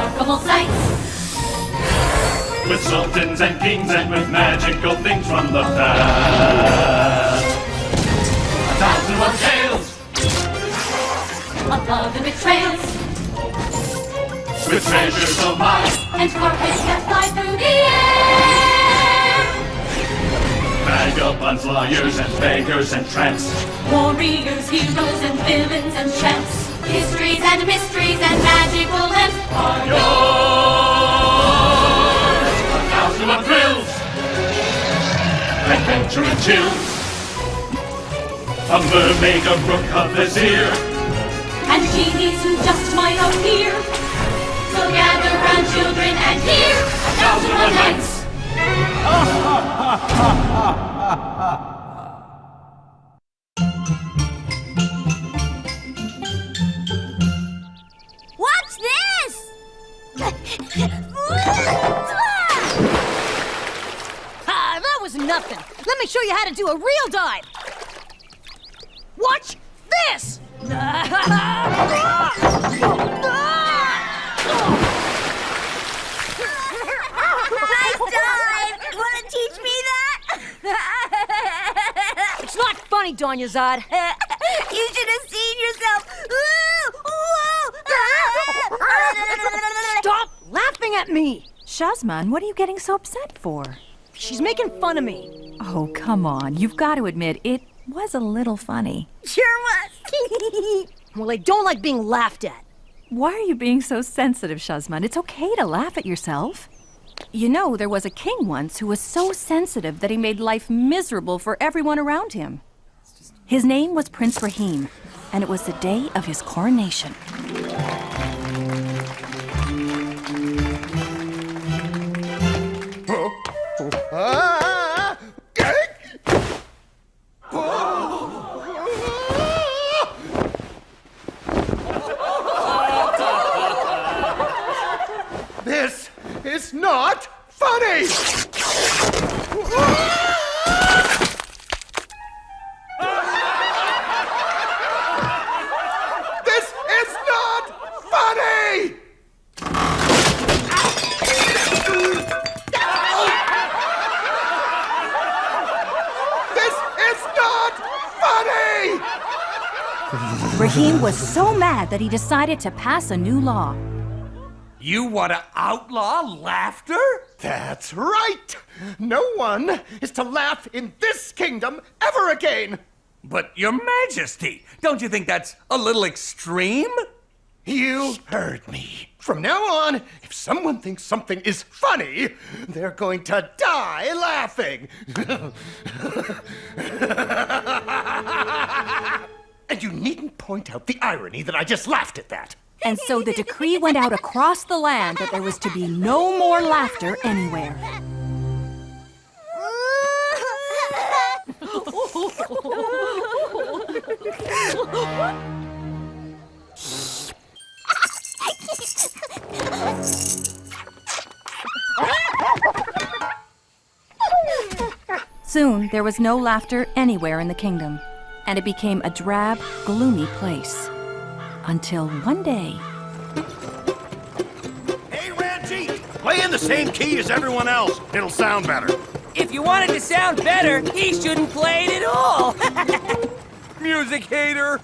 remarkable sights. With sultans and kings and with magical things from the past. 1,001 tales of love and betrayals. With treasures of mine and carpets that fly through the air. Vagabonds, lawyers, and beggars and tramps. Warriors, heroes, and villains and champs. Histories and mysteries and magical lamps are yours. 1,001 thrills, adventure and chills. A mermaid, a rook, a vizier, and genies who just might appear. So gather round, children, and hear 1,001 Nights. What's this? That was nothing. Let me show you how to do a real dive. Watch this! Nice dive! Wanna teach me that? It's not funny, Donyazad. You should have seen yourself. Stop laughing at me! Shazman, what are you getting so upset for? She's making fun of me. Oh, come on. You've got to admit, it was a little funny. Sure was. Well, I don't like being laughed at. Why are you being so sensitive, Shazman? It's okay to laugh at yourself. You know, there was a king once who was so sensitive that he made life miserable for everyone around him. His name was Prince Rahim, and it was the day of his coronation. This is not funny! This is not funny! This is not funny! Rahim was so mad that he decided to pass a new law. You want to outlaw laughter? That's right! No one is to laugh in this kingdom ever again! But, Your Majesty, don't you think that's a little extreme? You heard me. From now on, if someone thinks something is funny, they're going to die laughing. And you needn't point out the irony that I just laughed at that. And so the decree went out across the land that there was to be no more laughter anywhere. Soon, there was no laughter anywhere in the kingdom, and it became a drab, gloomy place. Until one day... Hey, Reggie! Play in the same key as everyone else. It'll sound better. If you want it to sound better, he shouldn't play it at all. Music hater!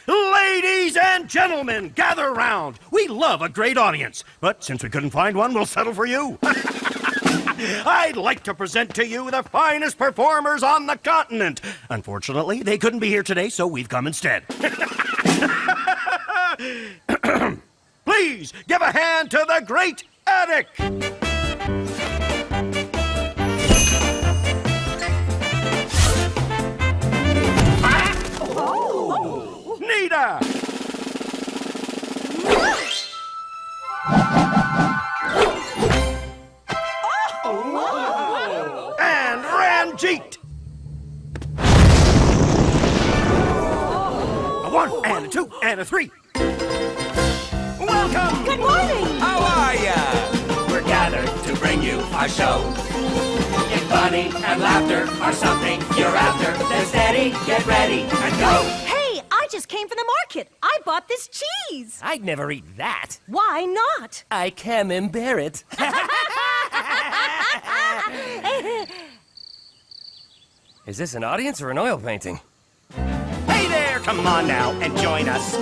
Ladies and gentlemen, gather round. We love a great audience, but since we couldn't find one, we'll settle for you. I'd like to present to you the finest performers on the continent. Unfortunately, they couldn't be here today, so we've come instead. Please give a hand to the great Attic. Nita. And Ranjit. A 1 and a 2 and a 3. Welcome. Good morning. How are ya? We're gathered to bring you our show. If funny and laughter are something you're after, then steady, get ready, and go. Hey, I just came from the market. it. I bought this cheese. I'd never eat that. Why not? I camembert it. Is this an audience or an oil painting? Hey there, come on now and join us.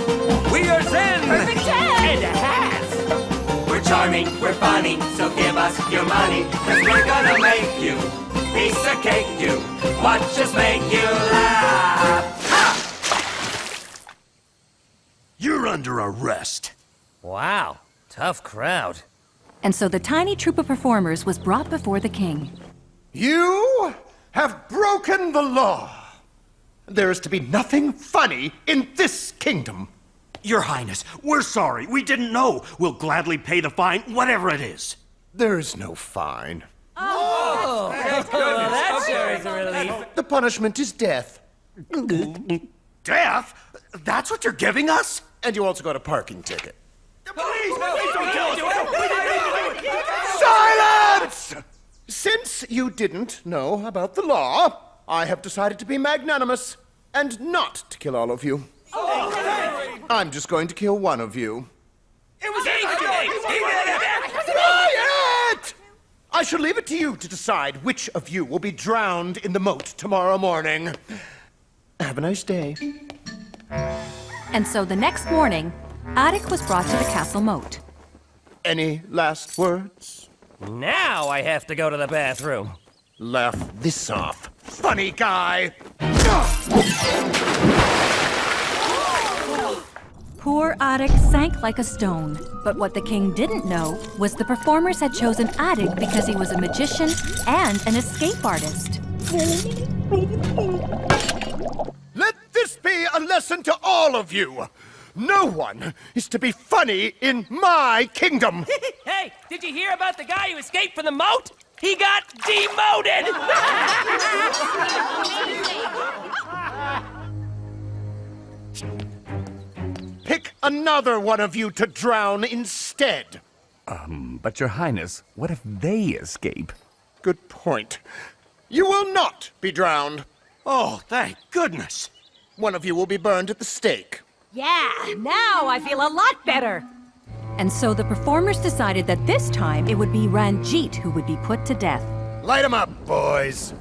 We are Zen! Perfect 10. And a hat! We're charming, we're funny, so give us your money, 'cause we're gonna make you piece of cake, you. Watch us make you laugh. Ha! You're under arrest. Wow, tough crowd. And so the tiny troupe of performers was brought before the king. You have broken the law. There is to be nothing funny in this kingdom. Your Highness, we're sorry. We didn't know. We'll gladly pay the fine, whatever it is. There is no fine. Well, that sure is a relief. The punishment is death. Death? That's what you're giving us? And you also got a parking ticket. Please don't kill us. Silence! Since you didn't know about the law, I have decided to be magnanimous and not to kill all of you. I'm just going to kill one of you. Quiet! I shall leave it to you to decide which of you will be drowned in the moat tomorrow morning. Have a nice day. And so the next morning, Attic was brought to the castle moat. Any last words? Now I have to go to the bathroom. Laugh this off, funny guy. Poor Attic sank like a stone. But what the king didn't know was the performers had chosen Attic because he was a magician and an escape artist. Let this be a lesson to all of you. No one is to be funny in my kingdom. Hey, did you hear about the guy who escaped from the moat? He got demoted! Pick another one of you to drown instead. But Your Highness, what if they escape? Good point. You will not be drowned. Oh, thank goodness. One of you will be burned at the stake. Yeah, now I feel a lot better. And so the performers decided that this time it would be Ranjit who would be put to death. Light 'em up, boys.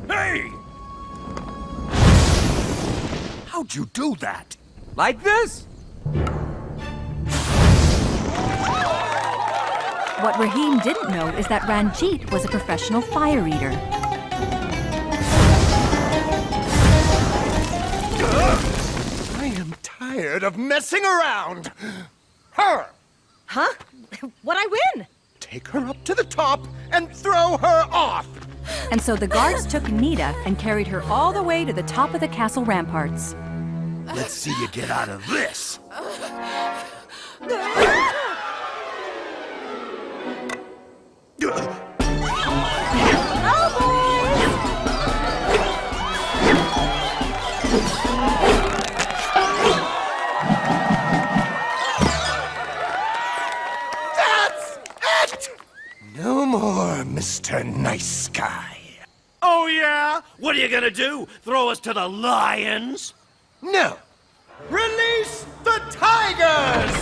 Hey! How'd you do that? Like this? What Raheem didn't know is that Ranjit was a professional fire eater. I am tired of messing around. Her! Huh? What'd I win? Take her up to the top and throw her off! And so the guards took Nita and carried her all the way to the top of the castle ramparts. Let's see you get out of this. That's it! No more, Mr. Nice Guy. Oh, yeah? What are you gonna do? Throw us to the lions? No. Release the tigers!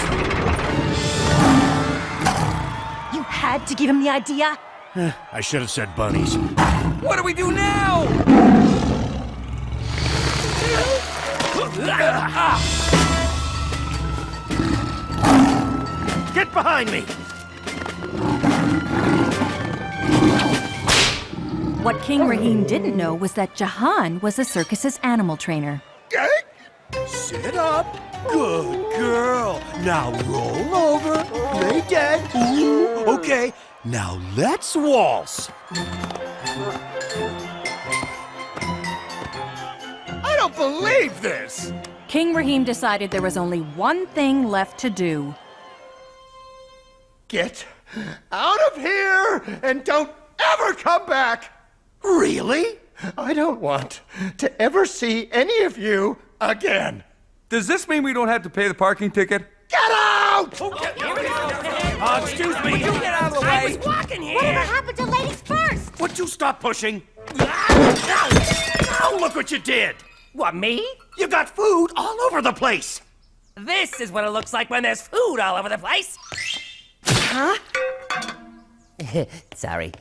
You had to give him the idea? I should have said bunnies. What do we do now? Get behind me! What King Raheem didn't know was that Jahan was the circus's animal trainer. Sit up. Good girl. Now roll over. Lay dead. Ooh, okay. Now let's waltz. I don't believe this! King Raheem decided there was only one thing left to do. Get out of here and don't ever come back! Really? I don't want to ever see any of you again. Does this mean we don't have to pay the parking ticket? Get out! Excuse me. Get out of the I way! was walking here. Whatever happened to ladies first? Would you stop pushing? Now look what you did. What, me? You got food all over the place. This is what it looks like when there's food all over the place. Huh? Sorry.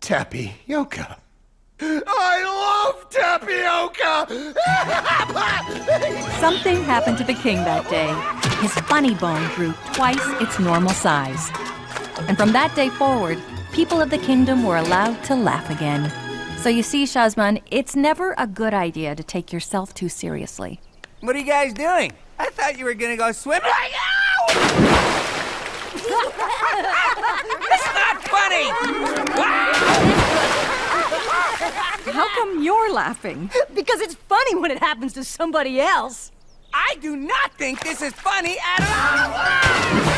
Tapioca. I love tapioca! Something happened to the king that day. His funny bone grew twice its normal size. And from that day forward, people of the kingdom were allowed to laugh again. So you see, Shazman, it's never a good idea to take yourself too seriously. What are you guys doing? I thought you were gonna go swimming. It's not funny! How come you're laughing? Because it's funny when it happens to somebody else. I do not think this is funny at all!